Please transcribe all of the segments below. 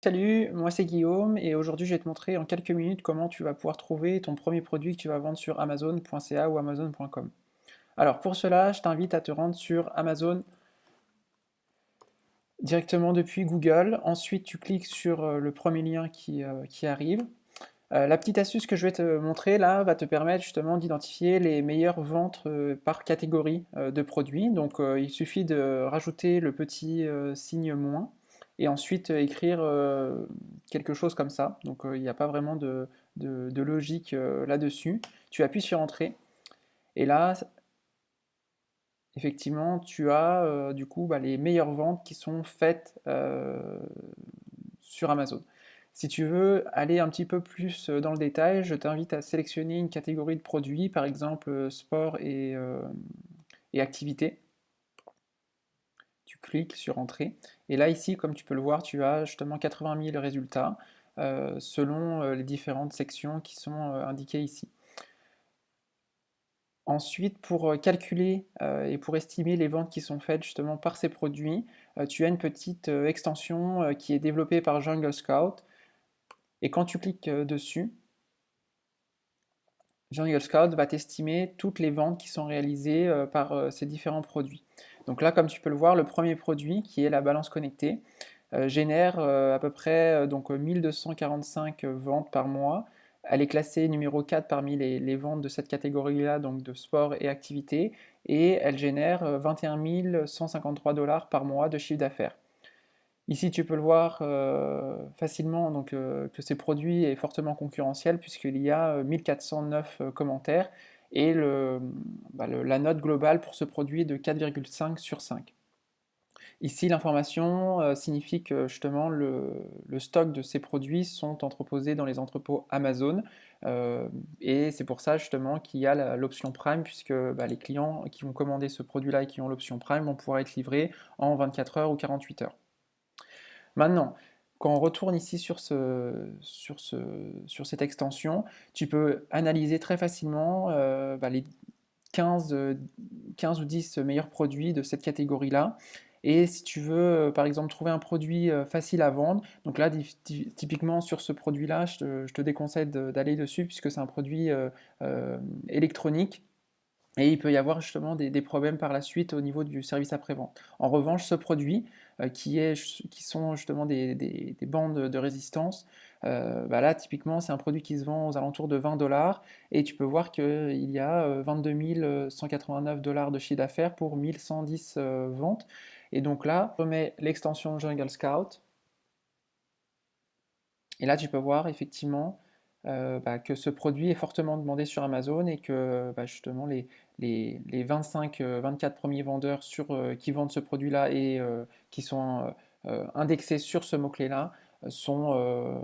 Salut, moi c'est Guillaume et aujourd'hui je vais te montrer en quelques minutes comment tu vas pouvoir trouver ton premier produit que tu vas vendre sur amazon.ca ou amazon.com. Alors pour cela, je t'invite à te rendre sur Amazon directement depuis Google. Ensuite, tu cliques sur le premier lien qui arrive. La petite astuce que je vais te montrer là va te permettre justement d'identifier les meilleures ventes par catégorie de produits. Donc il suffit de rajouter le petit signe moins et ensuite écrire quelque chose comme ça. Donc il n'y a pas vraiment de logique là-dessus. Tu appuies sur Entrée et là, effectivement, tu as du coup les meilleures ventes qui sont faites sur Amazon. Si tu veux aller un petit peu plus dans le détail, je t'invite à sélectionner une catégorie de produits, par exemple sport et activité. Tu cliques sur Entrée. Et là, ici, comme tu peux le voir, tu as justement 80 000 résultats selon les différentes sections qui sont indiquées ici. Ensuite, pour calculer et pour estimer les ventes qui sont faites justement par ces produits, tu as une petite extension qui est développée par Jungle Scout. Et quand tu cliques dessus, Jungle Scout va t'estimer toutes les ventes qui sont réalisées par ces différents produits. Donc là, comme tu peux le voir, le premier produit, qui est la balance connectée, génère à peu près 1245 ventes par mois. Elle est classée numéro 4 parmi les ventes de cette catégorie-là, donc de sport et activité, et elle génère 21 153 $ par mois de chiffre d'affaires. Ici, tu peux le voir facilement donc, que ces produits est fortement concurrentiel puisqu'il y a 1409 commentaires et la note globale pour ce produit est de 4,5 sur 5. Ici, l'information signifie que justement le stock de ces produits sont entreposés dans les entrepôts Amazon et c'est pour ça justement qu'il y a l'option Prime puisque les clients qui vont commander ce produit-là et qui ont l'option Prime vont pouvoir être livrés en 24 heures ou 48 heures. Maintenant, quand on retourne ici sur cette extension, tu peux analyser très facilement les 15, 15 ou 10 meilleurs produits de cette catégorie-là. Et si tu veux, par exemple, trouver un produit facile à vendre, donc là, typiquement sur ce produit-là, je te déconseille d'aller dessus puisque c'est un produit électronique et il peut y avoir justement des problèmes par la suite au niveau du service après-vente. En revanche, ce produit, qui sont justement des bandes de résistance, là typiquement c'est un produit qui se vend aux alentours de 20 $ et tu peux voir qu'il y a 22 189 $ de chiffre d'affaires pour 1110 ventes. Et donc là, je remets l'extension Jungle Scout et là tu peux voir effectivement que ce produit est fortement demandé sur Amazon et que justement les 25, 24 premiers vendeurs qui vendent ce produit-là et qui sont indexés sur ce mot-clé-là sont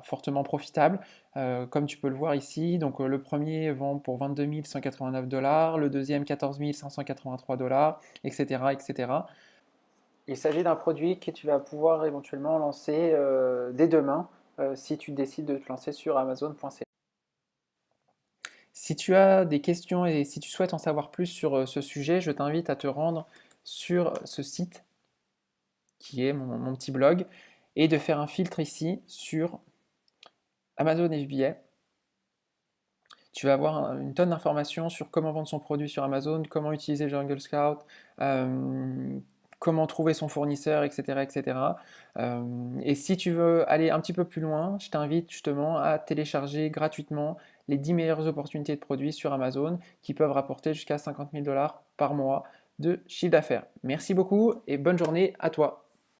fortement profitables. Comme tu peux le voir ici, donc le premier vend pour 22 189 $, le deuxième 14 583 $, etc., etc. Il s'agit d'un produit que tu vas pouvoir éventuellement lancer dès demain si tu décides de te lancer sur Amazon.ca. Si tu as des questions et si tu souhaites en savoir plus sur ce sujet, je t'invite à te rendre sur ce site qui est mon petit blog et de faire un filtre ici sur Amazon FBA. Tu vas avoir une tonne d'informations sur comment vendre son produit sur Amazon, comment utiliser Jungle Scout, comment trouver son fournisseur, etc. etc. Et si tu veux aller un petit peu plus loin, je t'invite justement à télécharger gratuitement les 10 meilleures opportunités de produits sur Amazon qui peuvent rapporter jusqu'à 50 000 $ par mois de chiffre d'affaires. Merci beaucoup et bonne journée à toi.